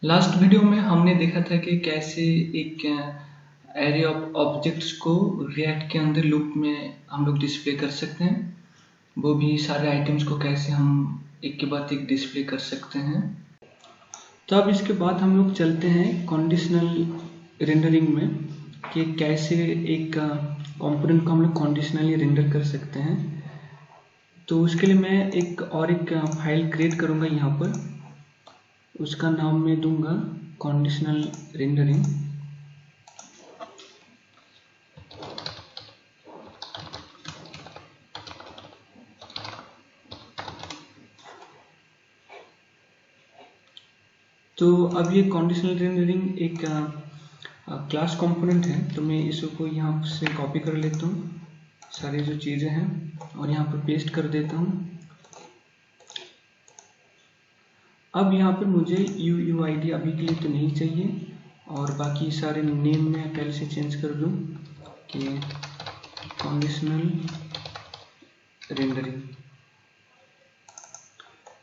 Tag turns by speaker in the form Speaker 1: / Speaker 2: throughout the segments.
Speaker 1: Last video में हमने देखा था कि कैसे एक एरे ऑफ ऑब्जेक्ट्स को रिएक्ट के अंदर लूप में हम लोग डिस्प्ले कर सकते हैं। वो भी सारे आइटम्स को कैसे हम एक के बाद एक डिस्प्ले कर सकते हैं। तो अब इसके बाद हम लोग चलते हैं कंडीशनल रेंडरिंग में कि कैसे एक कंपोनेंट को हम लोग कंडीशनली रेंडर कर सकते हैं। तो उसके लिए मैं एक फाइल क्रिएट करूँगा यहाँ पर, उसका नाम मैं दूंगा कंडीशनल रेंडरिंग। तो अब ये कंडीशनल रेंडरिंग एक क्लास कंपोनेंट है, तो मैं इसको यहाँ से कॉपी कर लेता हूँ सारी जो चीज़ें हैं और यहाँ पर पेस्ट कर देता हूँ। अब यहाँ पर मुझे UUID अभी के लिए तो नहीं चाहिए और बाकी सारे नेम मैं पहले से चेंज कर दूँ कि कंडीशनल रेंडरिंग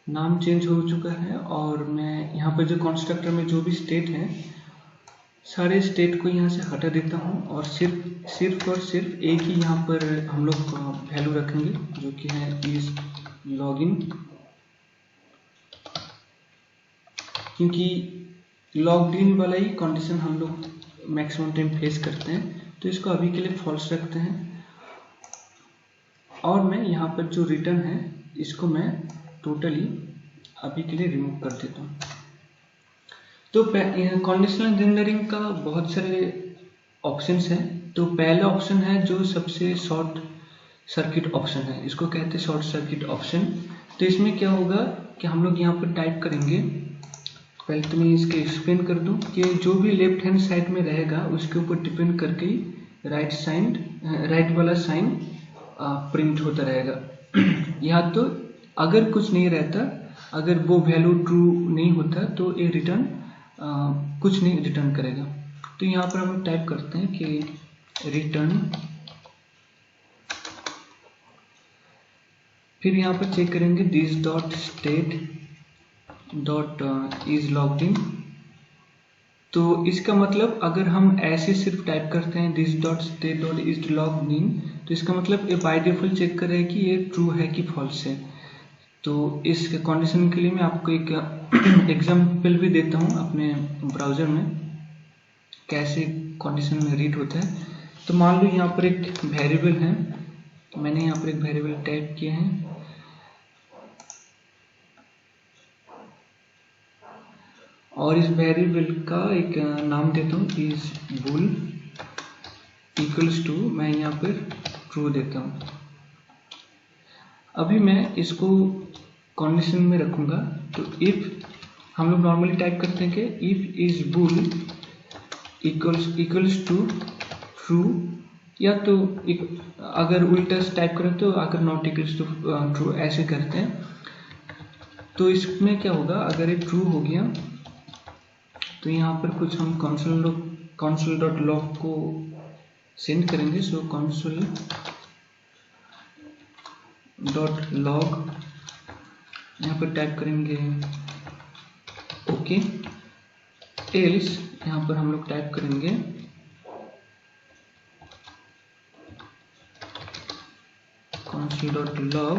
Speaker 1: नाम चेंज हो चुका है। और मैं यहाँ पर जो कंस्ट्रक्टर में जो भी स्टेट है सारे स्टेट को यहाँ से हटा देता हूँ और सिर्फ और सिर्फ एक ही यहाँ पर हम लोग वैल्यू रखेंगे जो कि है इज लॉगिन, क्योंकि लॉग्ड इन वाला ही कंडीशन हम लोग मैक्सिमम टाइम फेस करते हैं। तो इसको अभी के लिए फॉल्स रखते हैं और मैं यहाँ पर जो रिटर्न है इसको मैं टोटली अभी के लिए रिमूव कर देता हूँ। तो कंडीशनल रेंडरिंग का बहुत सारे ऑप्शंस हैं। तो पहला ऑप्शन है जो सबसे शॉर्ट सर्किट ऑप्शन है, इसको कहते हैं शॉर्ट सर्किट ऑप्शन। तो इसमें क्या होगा कि हम लोग यहाँ पर टाइप करेंगे, पहले तो मैं इसके एक्सप्लेन कर दूं कि जो भी लेफ्ट हैंड साइड में रहेगा उसके ऊपर डिपेंड करके राइट वाला साइन प्रिंट होता रहेगा। या तो अगर कुछ नहीं रहता, अगर वो वैल्यू ट्रू नहीं होता तो ये रिटर्न कुछ नहीं रिटर्न करेगा। तो यहाँ पर हम टाइप करते हैं कि रिटर्न, फिर यहाँ पर चेक करेंगे this dot state dot is logged in. तो इसका मतलब अगर हम ऐसे सिर्फ टाइप करते हैं this dot state dot is logged in, तो इसका मतलब ये बाय डिफॉल्ट चेक कर रहा है कि ये ट्रू है कि फॉल्स है। तो इस कंडीशन के लिए मैं आपको एक एग्जाम्पल भी देता हूँ अपने ब्राउज़र में कैसे कंडीशन में रीड होता है। तो मान लो यहाँ पर एक वेरिएबल है, मैंने यहाँ पर एक वेरिएबल टाइप किया है और इस वेरिएबल का एक नाम देता हूँ इज बुल इक्वल्स टू, मैं यहाँ पर ट्रू देता हूँ। अभी मैं इसको कंडीशन में रखूँगा। तो इफ हम लोग नॉर्मली टाइप करते हैं कि if is bool equals to true, या तो अगर उल्टा टाइप करें तो अगर नॉट इक्वल्स टू ट्रू ऐसे करते हैं। तो इसमें क्या होगा, अगर ये ट्रू हो गया तो यहाँ पर कुछ हम console डॉट लॉग को सेंड करेंगे। सो console डॉट लॉग यहाँ पर टाइप करेंगे ओके, एल्स यहाँ पर हम लोग टाइप करेंगे console डॉट लॉग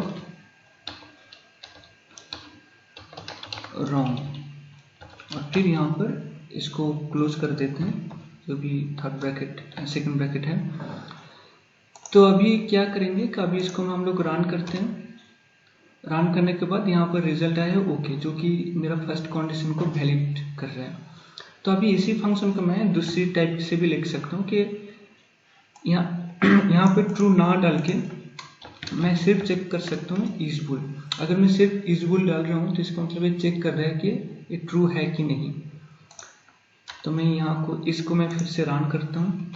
Speaker 1: रॉन्ग, और फिर यहाँ पर इसको क्लोज कर देते हैं जो भी सेकंड ब्रैकेट है। तो अभी क्या करेंगे कि अभी इसको हम लोग रन करते हैं। रन करने के बाद यहाँ पर रिजल्ट आया ओके, जो कि मेरा फर्स्ट कंडीशन को वैलिड कर रहा है। तो अभी इसी फंक्शन को मैं दूसरी टाइप से भी लिख सकता हूँ कि यहाँ पे ट्रू ना डाल के मैं सिर्फ चेक कर सकता हूँ इज बुल। अगर मैं सिर्फ इज बुल डाल रहा हूँ तो इसका मतलब ये चेक कर रहा है कि ये ट्रू है कि नहीं। तो मैं इसको मैं फिर से रन करता हूँ।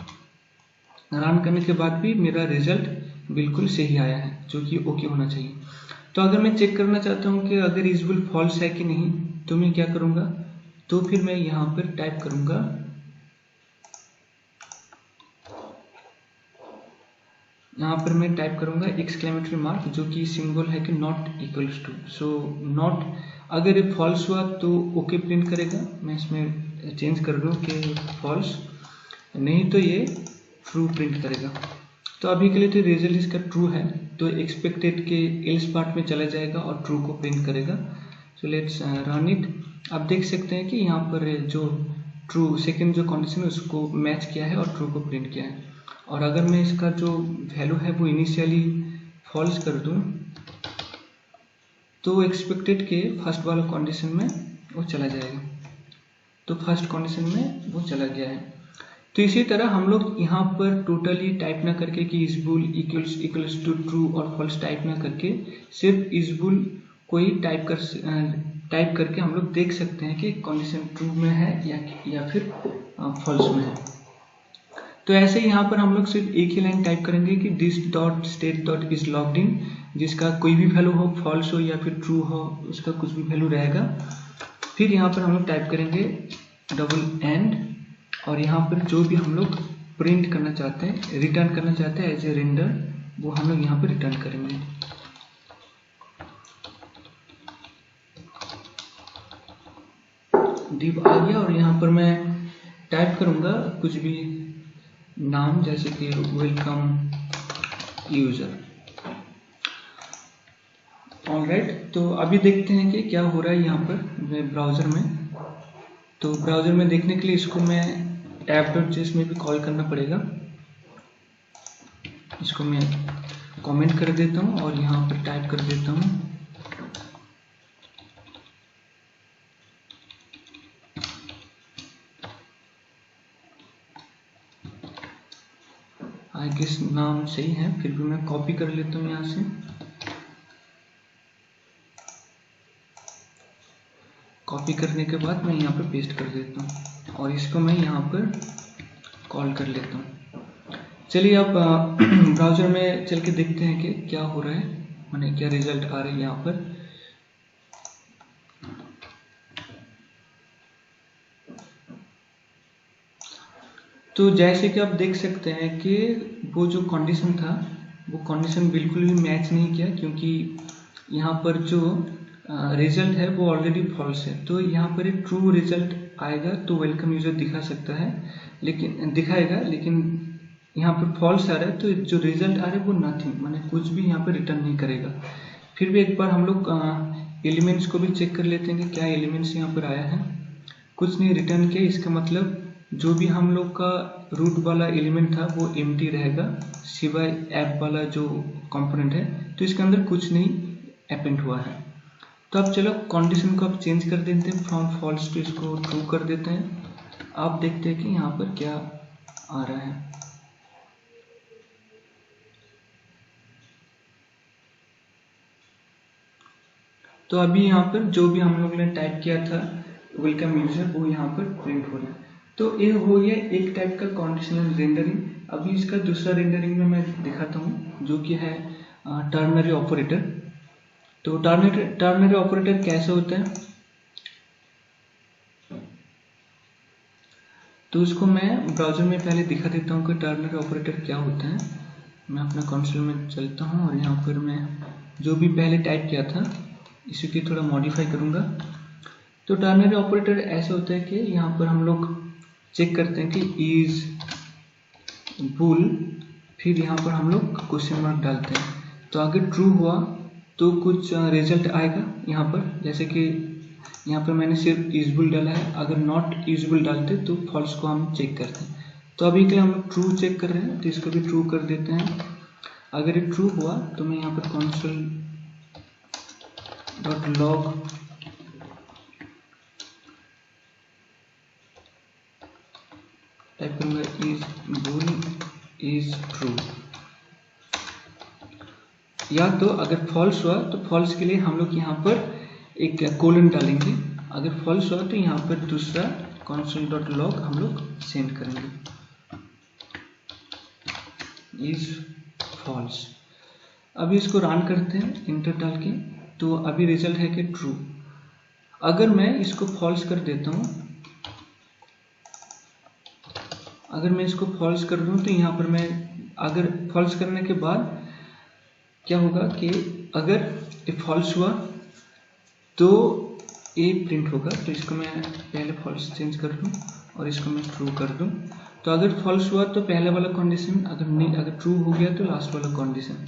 Speaker 1: रन करने के बाद भी मेरा रिजल्ट बिल्कुल सही आया है, जो कि ओके होना चाहिए। तो अगर मैं चेक करना चाहता हूँ कि अगर इज बुल फॉल्स है कि नहीं, तो मैं क्या करूँगा, तो फिर मैं यहाँ पर टाइप करूँगा एक्सक्लेमेटरी मार्क, जो कि सिंबल है कि not equals to. So not अगर ये फॉल्स हुआ तो ओके प्रिंट करेगा। मैं इसमें चेंज कर दूँ कि फॉल्स, नहीं तो ये ट्रू प्रिंट करेगा। तो अभी के लिए तो रिजल्ट इसका ट्रू है, तो एक्सपेक्टेड के एल्स पार्ट में चला जाएगा और ट्रू को प्रिंट करेगा। So let's run it. आप देख सकते हैं कि यहाँ पर जो ट्रू सेकंड जो कंडीशन है उसको मैच किया है और ट्रू को प्रिंट किया है। और अगर मैं इसका जो वैल्यू है वो इनिशियली फॉल्स कर दूँ तो एक्सपेक्टेड के फर्स्ट वाला कंडीशन में वो चला जाएगा। तो फर्स्ट कंडीशन में वो चला गया है। तो इसी तरह हम लोग यहाँ पर टोटली टाइप ना करके कि इस बुल इक्वल्स टू ट्रू और फॉल्स टाइप ना करके सिर्फ इस बुल को ही टाइप करके हम लोग देख सकते हैं कि कंडीशन ट्रू में है या फिर फॉल्स में है। तो ऐसे ही यहाँ पर हम लोग सिर्फ एक ही लाइन टाइप करेंगे कि this dot state dot is logged in, जिसका कोई भी वैल्यू हो, फॉल्स हो या फिर ट्रू हो, उसका कुछ भी वैल्यू रहेगा। फिर यहाँ पर हम लोग टाइप करेंगे डबल एंड, और यहाँ पर जो भी हम लोग प्रिंट करना चाहते हैं, रिटर्न करना चाहते हैं एज ए रेंडर, वो हम लोग यहाँ पर रिटर्न करेंगे। डिव आ गया और यहाँ पर मैं टाइप करूँगा कुछ भी नाम, जैसे कि वेलकम यूजर। ऑलराइट, तो अभी देखते हैं कि क्या हो रहा है यहाँ पर ब्राउज़र में। तो ब्राउज़र में देखने के लिए इसको मैं app.js में भी कॉल करना पड़ेगा। इसको मैं कमेंट कर देता हूँ और यहाँ पर टाइप कर देता हूँ आई गेस नाम सही है, फिर भी मैं कॉपी कर लेता हूँ यहाँ से। कॉपी करने के बाद मैं यहाँ पर पेस्ट कर देता हूँ और इसको मैं यहाँ पर कॉल कर लेता हूँ। चलिए अब ब्राउज़र में चल के देखते हैं कि क्या हो रहा है, माने क्या रिजल्ट आ रहे हैं यहाँ पर। तो जैसे कि आप देख सकते हैं कि वो जो कंडीशन था वो कंडीशन बिल्कुल भी मैच नहीं किया, क्योंकि यहाँ पर जो रिजल्ट है वो ऑलरेडी फॉल्स है। तो यहाँ पर एक ट्रू रिजल्ट आएगा तो वेलकम यूजर दिखा सकता है, लेकिन दिखाएगा, लेकिन यहाँ पर फॉल्स आ रहा है तो जो रिजल्ट आ रहा है वो नथिंग, माने कुछ भी यहाँ पर रिटर्न नहीं करेगा। फिर भी एक बार हम लोग एलिमेंट्स को भी चेक कर लेते हैं कि क्या एलिमेंट्स यहाँ पर आया है। कुछ नहीं रिटर्न किया, इसका मतलब जो भी हम लोग का रूट वाला एलिमेंट था वो एम्प्टी रहेगा सिवाय ऐप वाला जो कंपोनेंट है, तो इसके अंदर कुछ नहीं अपेंड हुआ है। तो अब चलो कंडीशन को अब चेंज कर देते हैं, फ्रॉम फॉल्स टू इसको ट्रू कर देते हैं। आप देखते हैं कि यहाँ पर क्या आ रहा है। तो अभी यहाँ पर जो भी हम लोग ने टाइप किया था वेलकम यूजर, वो यहाँ पर प्रिंट हो रहा है। तो ये हो गया एक टाइप का कंडीशनल रेंडरिंग। अभी इसका दूसरा रेंडरिंग में मैं दिखाता हूँ, जो कि है टर्नरी ऑपरेटर। तो टर्नरी ऑपरेटर कैसे होता है, तो उसको मैं ब्राउज़र में पहले दिखा देता हूँ कि टर्नरी ऑपरेटर क्या होता है। मैं अपना कंसोल में चलता हूँ और यहाँ पर मैं जो भी पहले टाइप किया था इसी की थोड़ा मॉडिफाई करूँगा। तो टर्नरी ऑपरेटर ऐसे होता है कि यहाँ पर हम लोग चेक करते हैं कि इज बुल, फिर यहाँ पर हम लोग क्वेश्चन मार्क डालते हैं। तो अगर ट्रू हुआ तो कुछ रिजल्ट आएगा यहाँ पर, जैसे कि यहाँ पर मैंने सिर्फ यूजबुल डाला है। अगर नॉट यूजबुल डालते तो फॉल्स को हम चेक करते हैं। तो अभी के लिए हम लोग ट्रू चेक कर रहे हैं, तो इसको भी ट्रू कर देते हैं। अगर ये ट्रू हुआ तो मैं यहाँ पर console.log टाइप करूँगा इज बुल इज ट्रू, या तो अगर फॉल्स हुआ तो फॉल्स के लिए हम लोग यहाँ पर एक कोलन डालेंगे। अगर फॉल्स हुआ तो यहाँ पर दूसरा console.log हम लोग सेंड करेंगे इज फॉल्स। अभी इसको रन करते हैं इंटर डाल के, तो अभी रिजल्ट है कि ट्रू। अगर मैं इसको फॉल्स कर देता हूँ, अगर मैं इसको फॉल्स कर दूँ तो यहाँ पर मैं अगर फॉल्स करने के बाद क्या होगा कि अगर फॉल्स हुआ तो ए प्रिंट होगा। तो इसको मैं पहले फॉल्स चेंज कर दूं और इसको मैं ट्रू कर दूं। तो अगर फॉल्स हुआ तो पहले वाला कंडीशन, अगर ट्रू हो गया तो लास्ट वाला कंडीशन।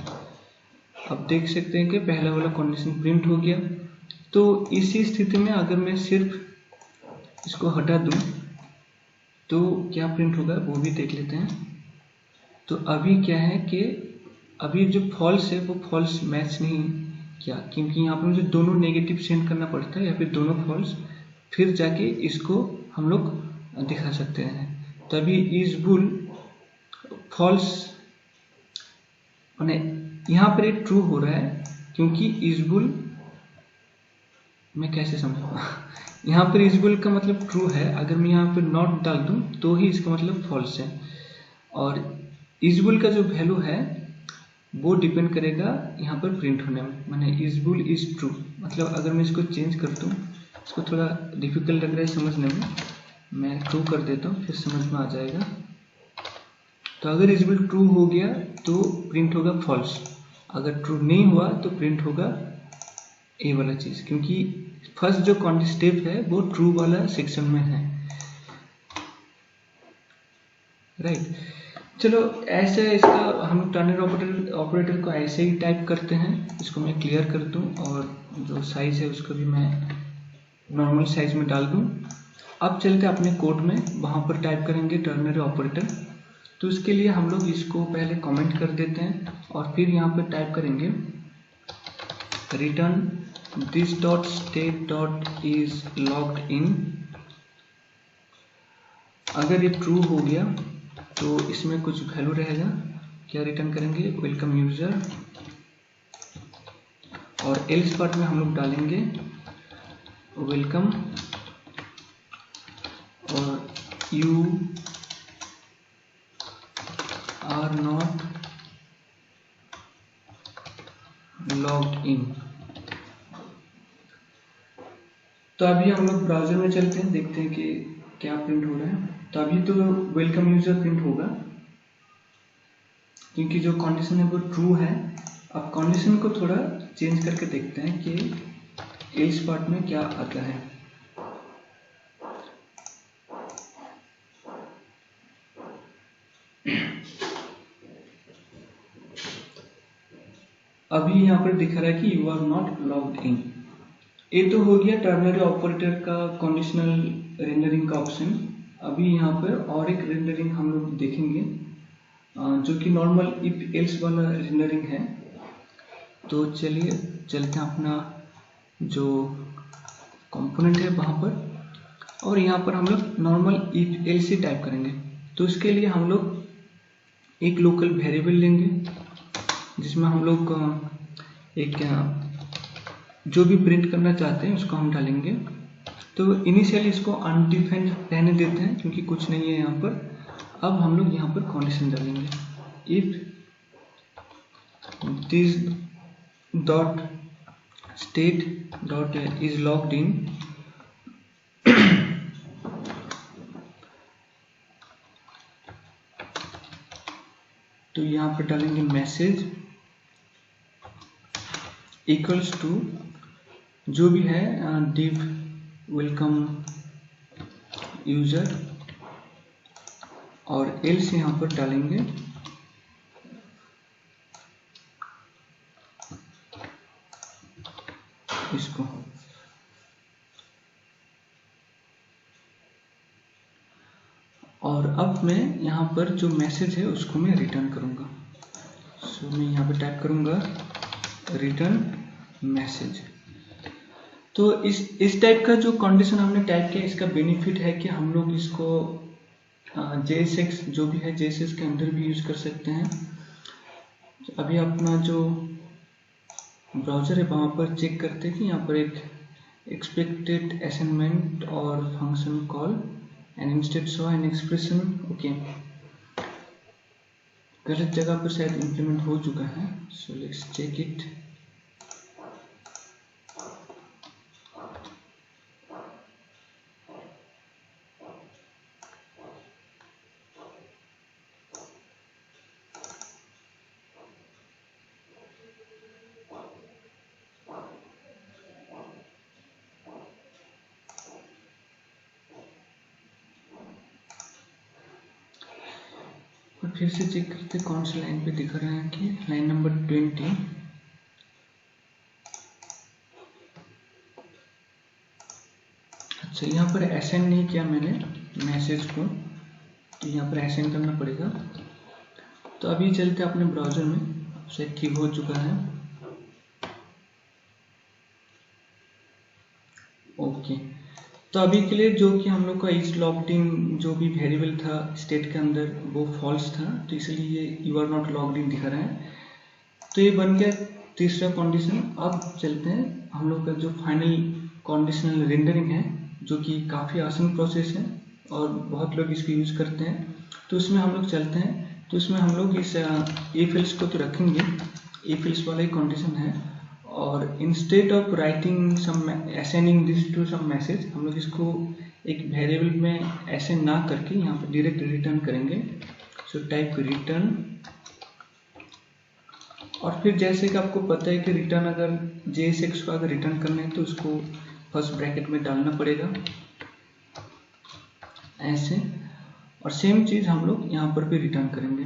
Speaker 1: अब देख सकते हैं कि पहला वाला कंडीशन प्रिंट हो गया। तो इसी स्थिति में अगर मैं सिर्फ इसको हटा दूं तो क्या प्रिंट होगा वो भी देख लेते हैं। तो अभी क्या है कि अभी जो फॉल्स है वो फॉल्स मैच नहीं किया, क्योंकि यहाँ पर मुझे दोनों नेगेटिव सेंड करना पड़ता है या फिर दोनों फॉल्स, फिर जाके इसको हम लोग दिखा सकते हैं। तो अभी इज बुल फॉल्स मैंने यहाँ पर एक ट्रू हो रहा है, क्योंकि इज बुल, मैं कैसे समझाऊंगा यहाँ पर इज बुल का मतलब ट्रू है। अगर मैं यहाँ पर नॉट डाल दूं तो ही इसका मतलब फॉल्स है। और इज बुल का जो वैल्यू है वो डिपेंड करेगा यहाँ पर प्रिंट होने में, माने इज बुल इज ट्रू। मतलब अगर मैं इसको चेंज कर दूं, इसको थोड़ा डिफिकल्ट लग रहा है समझने में, मैं ट्रू कर देता हूँ फिर समझ में आ जाएगा। तो अगर इज बुल ट्रू हो गया तो प्रिंट होगा फॉल्स, अगर ट्रू नहीं हुआ तो प्रिंट होगा ए वाला चीज, क्योंकि फर्स्ट जो स्टेप है वो ट्रू वाला सेक्शन में है, राइट। चलो ऐसे इसका हम टर्नर ऑपरेटर को ऐसे ही टाइप करते हैं। इसको मैं क्लियर कर दूं और जो साइज है उसको भी मैं नॉर्मल साइज में डाल दूं। अब चलते अपने कोड में, वहां पर टाइप करेंगे टर्नर ऑपरेटर। तो उसके लिए हम लोग इसको पहले कमेंट कर देते हैं और फिर यहाँ पर टाइप करेंगे return this dot state dot is logged in. अगर ये ट्रू हो गया तो इसमें कुछ वैल्यू रहेगा, क्या रिटर्न करेंगे, वेलकम यूजर। और एल्स पार्ट में हम लोग डालेंगे वेलकम और you are not logged in. तो अभी हम लोग ब्राउजर में चलते हैं, देखते हैं कि क्या प्रिंट हो रहा है। तो अभी तो वेलकम यूजर प्रिंट होगा, क्योंकि जो कंडीशन है वो ट्रू है। अब कंडीशन को थोड़ा चेंज करके देखते हैं कि एल्स पार्ट में क्या आता है। अभी यहाँ पर दिखा रहा है कि you are not logged in. ये तो हो गया टर्नरी ऑपरेटर का कंडीशनल रेंडरिंग का ऑप्शन। अभी यहाँ पर और एक रेंडरिंग हम लोग देखेंगे जो कि नॉर्मल इफ एल्स वाला रेंडरिंग है। तो चलिए चलते हैं अपना जो कंपोनेंट है वहाँ पर, और यहाँ पर हम लोग normal if else he type करेंगे। तो इसके लिए हम लोग एक लोकल वेरिएबल लेंगे जिसमें हम लोग एक जो भी प्रिंट करना चाहते हैं उसको हम डालेंगे। तो इनिशियली इसको अनडिफाइंड रहने देते हैं क्योंकि कुछ नहीं है यहाँ पर। अब हम लोग यहाँ पर कंडीशन डालेंगे if this dot state dot is logged in. तो यहाँ पर डालेंगे मैसेज इक्वल्स टू जो भी है div वेलकम यूजर, और एल्स यहाँ पर डालेंगे इसको। और अब मैं यहाँ पर जो मैसेज है उसको मैं रिटर्न करूँगा। सो मैं यहाँ पर टाइप करूँगा रिटर्न मैसेज। तो इस टाइप का जो कंडीशन हमने टाइप किया, इसका बेनिफिट है कि हम लोग इसको JSX जो भी है JSX के अंदर भी यूज कर सकते हैं। अभी अपना जो ब्राउजर है वहाँ पर चेक करते हैं कि यहाँ पर एक एक्सपेक्टेड असाइनमेंट और function call and instead show an expression. Okay, गलत जगह पर शायद इम्प्लीमेंट हो चुका है। So let's check it. अब फिर से चेक करते कौन सी लाइन पे दिख रहा है कि लाइन नंबर 20। अच्छा, यहाँ पर असाइन नहीं किया मैंने मैसेज को, तो यहाँ पर असाइन करना पड़ेगा। तो अभी चलते अपने ब्राउजर में, शायद ठीक हो चुका है। ओके, तो अभी के लिए जो कि हम लोग का इज लॉग्ड इन जो भी वेरिएबल था स्टेट के अंदर वो फॉल्स था, तो इसलिए ये you are not logged in दिखा रहा है। तो ये बन गया तीसरा कंडीशन। अब चलते हैं हम लोग का जो फाइनल कंडीशनल रेंडरिंग है, जो कि काफ़ी आसान प्रोसेस है और बहुत लोग इसको यूज करते हैं। तो उसमें हम लोग चलते हैं। तो इसमें हम लोग इस इफ एल्स को तो रखेंगे, इफ एल्स वाला ही कंडीशन है, और instead of writing some assigning this to some message, हम लोग इसको एक वेरिएबल में असाइन ना करके यहाँ पर डायरेक्ट रिटर्न करेंगे। सो टाइप रिटर्न, और फिर जैसे कि आपको पता है कि रिटर्न अगर JSX को अगर रिटर्न करना है तो उसको फर्स्ट ब्रैकेट में डालना पड़ेगा ऐसे, और सेम चीज हम लोग यहाँ पर भी रिटर्न करेंगे।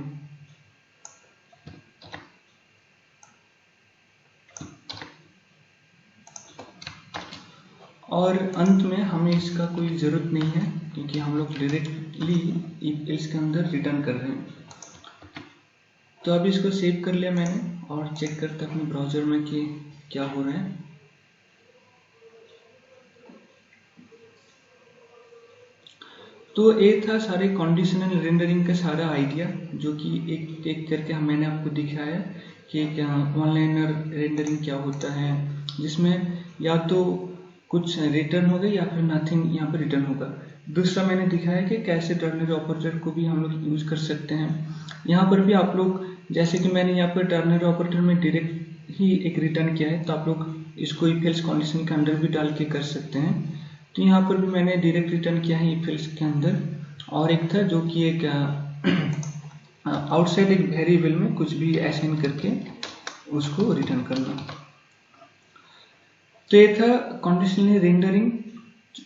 Speaker 1: और अंत में हमें इसका कोई ज़रूरत नहीं है क्योंकि हम लोग डायरेक्टली इफ एल्स के अंदर रिटर्न कर रहे हैं। तो अभी इसको सेव कर लिया मैंने और चेक करते अपने ब्राउजर में कि क्या हो रहा है। तो ये था सारे कंडीशनल रेंडरिंग का सारा आइडिया, जो कि एक एक करके मैंने आपको दिखाया कि ऑनलाइनर रेंडरिंग क्या होता है, जिसमें या तो कुछ रिटर्न होगा या फिर नथिंग यहाँ पर रिटर्न होगा। दूसरा मैंने दिखाया कि कैसे टर्नरी ऑपरेटर को भी हम लोग यूज कर सकते हैं। यहाँ पर भी आप लोग, जैसे कि मैंने यहाँ पर टर्नरी ऑपरेटर में डायरेक्ट ही एक रिटर्न किया है, तो आप लोग इसको इफ एल्स कंडीशन के अंदर भी डाल के कर सकते हैं। तो यहाँ पर भी मैंने डायरेक्ट रिटर्न किया है इफ एल्स के अंदर, और एक था जो कि एक आउटसाइड एक वेरिएबल में कुछ भी असाइन करके उसको रिटर्न करना। तो ये था कंडीशनली रेंडरिंग।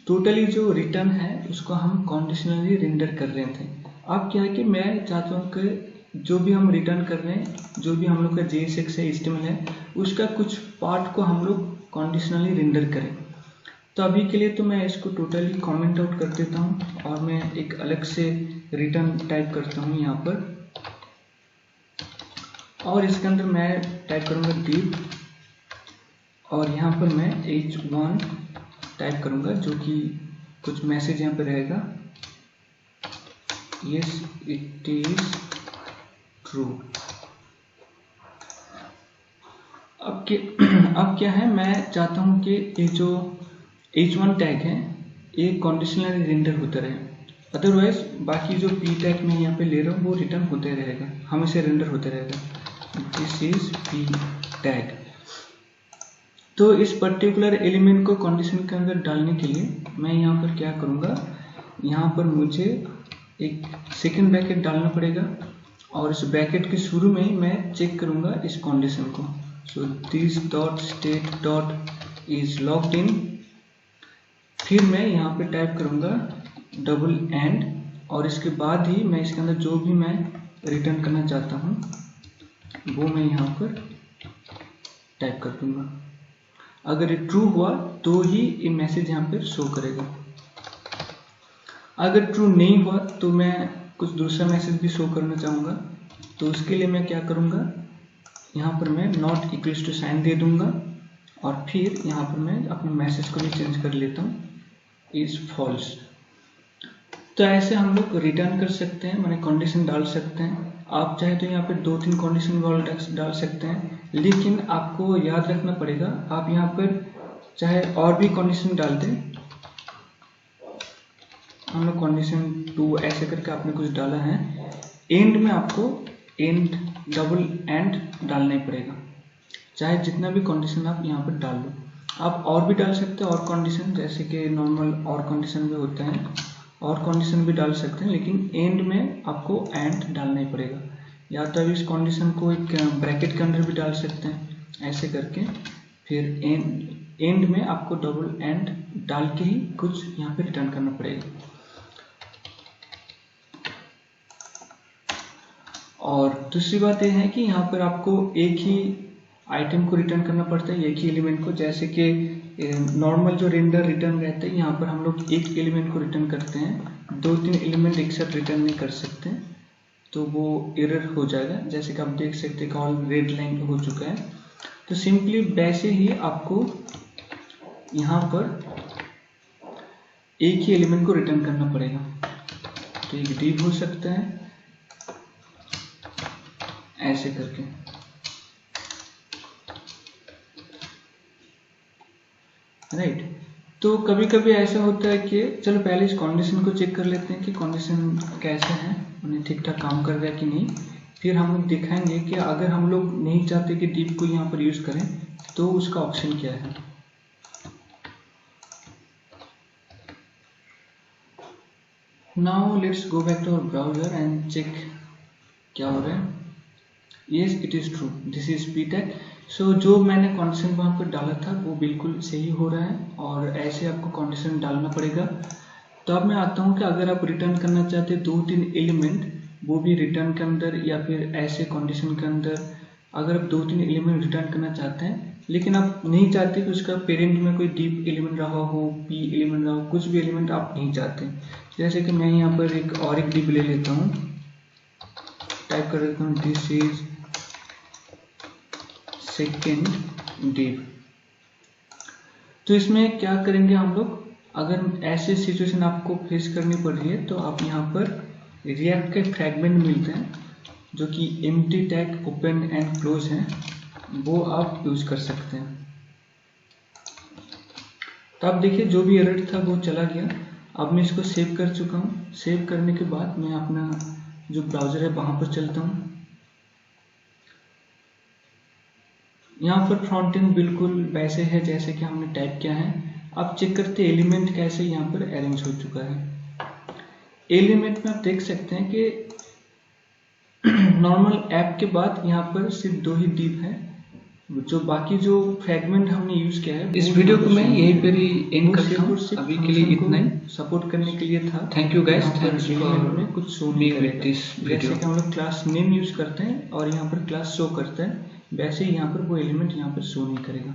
Speaker 1: टोटली जो रिटर्न है उसको हम कंडीशनली रेंडर कर रहे थे। अब क्या है कि मैं चाहता हूँ कि जो भी हम रिटर्न कर रहे हैं, जो भी हम लोग का JSX है, HTML है, उसका कुछ पार्ट को हम लोग कंडीशनली रेंडर करें। तो अभी के लिए तो मैं इसको टोटली कमेंट आउट कर देता हूँ और मैं एक अलग से रिटर्न टाइप करता हूँ यहाँ पर, और इसके अंदर मैं टाइप करूँगा div, और यहाँ पर मैं h1 टाइप करूँगा, जो कि कुछ मैसेज यहाँ पर रहेगा, yes it is true। अब क्या है, मैं चाहता हूँ कि ये जो h1 टैग है ये कंडीशनली रेंडर होता रहे, अदरवाइज बाकी जो p टैग मैं यहाँ पे ले रहा हूँ वो रिटर्न होते रहेगा, हमेशा रेंडर होते रहेगा। This is p tag. तो इस पर्टिकुलर एलिमेंट को कंडीशन के अंदर डालने के लिए मैं यहाँ पर क्या करूँगा, यहाँ पर मुझे एक सेकेंड ब्रैकेट डालना पड़ेगा, और इस ब्रैकेट के शुरू में ही मैं चेक करूँगा इस कंडीशन को। So this dot state dot is logged in, फिर मैं यहाँ पे टाइप करूँगा डबल एंड, और इसके बाद ही मैं इसके अंदर जो भी मैं रिटर्न करना चाहता हूँ वो मैं यहाँ पर टाइप कर दूँगा। अगर ये ट्रू हुआ तो ही ये मैसेज यहाँ पर शो करेगा, अगर ट्रू नहीं हुआ तो मैं कुछ दूसरा मैसेज भी शो करना चाहूँगा। तो उसके लिए मैं क्या करूँगा, यहाँ पर मैं नॉट इक्वल्स टू साइन दे दूँगा, और फिर यहाँ पर मैं अपने मैसेज को भी चेंज कर लेता हूँ, इज फॉल्स। तो ऐसे हम लोग रिटर्न कर सकते हैं, मैंने कंडीशन डाल सकते हैं। आप चाहे तो यहाँ पे 2-3 कंडीशन डाल सकते हैं, लेकिन आपको याद रखना पड़ेगा, आप यहाँ पर चाहे और भी कंडीशन डाल दें, हम लोग कंडीशन 2 ऐसे करके आपने कुछ डाला है, एंड में आपको एंड डबल एंड डालना ही पड़ेगा, चाहे जितना भी कंडीशन आप यहाँ पर डाल लो। आप और भी डाल सकते हैं और कंडीशन, जैसे कि नॉर्मल और कंडीशन भी होते हैं, और कंडीशन भी डाल सकते हैं, लेकिन एंड में आपको एंड डालना ही पड़ेगा। या तो आप इस कंडीशन को एक ब्रैकेट के अंदर भी डाल सकते हैं ऐसे करके, फिर एंड में आपको डबल एंड डाल के ही कुछ यहाँ पे रिटर्न करना पड़ेगा। और दूसरी बात यह है कि यहाँ पर आपको एक ही आइटम को रिटर्न करना पड़ता है, एक ही एलिमेंट को। जैसे कि नॉर्मल जो रेंडर रिटर्न रहता है, यहाँ पर हम लोग एक एलिमेंट को रिटर्न करते हैं, 2-3 एलिमेंट एक साथ रिटर्न नहीं कर सकते, तो वो एरर हो जाएगा। जैसे कि आप देख सकते हैं कॉल रेड लाइन हो चुका है। तो सिंपली वैसे ही आपको यहाँ पर एक ही एलिमेंट को रिटर्न करना पड़ेगा। तो एक div हो सकता है ऐसे करके। राइट, तो कभी कभी ऐसा होता है कि चलो पहले इस कंडीशन को चेक कर लेते हैं कि कंडीशन कैसा है, उन्हें ठीक ठाक काम कर रहा है कि नहीं। फिर हम लोग दिखाएंगे कि अगर हम लोग नहीं चाहते कि div को यहाँ पर यूज करें तो उसका ऑप्शन क्या है। Now let's go back to our browser and check क्या हो रहा है। Yes, it is true. This is ptag. So जो मैंने कंडीशन वहाँ पर डाला था वो बिल्कुल सही हो रहा है, और ऐसे आपको कंडीशन डालना पड़ेगा। तो अब मैं आता हूँ कि अगर आप रिटर्न करना चाहते हैं 2-3 एलिमेंट, वो भी रिटर्न के अंदर या फिर ऐसे कंडीशन के अंदर, अगर आप 2-3 एलिमेंट रिटर्न करना चाहते हैं लेकिन आप नहीं चाहते कि उसका पेरेंट में कोई div एलिमेंट रहा हो, p एलिमेंट रहा हो, कुछ भी एलिमेंट आप नहीं चाहते। जैसे कि मैं यहाँ पर एक div ले लेता हूँ, टाइप कर देता हूँ दिस इज सेकेंड div। तो इसमें क्या करेंगे हम लोग, अगर ऐसे सिचुएशन आपको फेस करनी पड़ रही है तो आप यहाँ पर रिएक्ट के फ्रैगमेंट मिलते हैं जो कि empty tag open and close है, वो आप यूज कर सकते हैं। तो आप देखिए जो भी एरर था वो चला गया। अब मैं इसको सेव कर चुका हूँ। सेव करने के बाद मैं अपना जो ब्राउजर है वहां पर चलता हूँ। यहाँ पर फ्रंट एंड बिल्कुल वैसे है जैसे कि हमने टाइप किया है। आप चेक करते हैं एलिमेंट कैसे यहाँ पर अरेंज हो चुका है। एलिमेंट में आप देख सकते हैं कि नॉर्मल ऐप के बाद यहाँ पर सिर्फ 2 ही div है, जो बाकी जो फ्रैगमेंट हमने यूज किया है।
Speaker 2: इस वीडियो को मैं यहीं पर ही एंड करता हूँ। अभी के लिए इतना ही।
Speaker 1: सपोर्ट करने के लिए था।
Speaker 2: Thank you guys, thanks
Speaker 1: element में
Speaker 2: फॉर
Speaker 1: कुछ शो नहीं करेगा।
Speaker 2: वीडियो।
Speaker 1: जैसे कि हम लोग क्लास नेम यूज करते हैं और यहाँ पर क्लास शो करते हैं, वैसे ही यहाँ पर वो एलिमेंट यहाँ पर शो नहीं करेगा।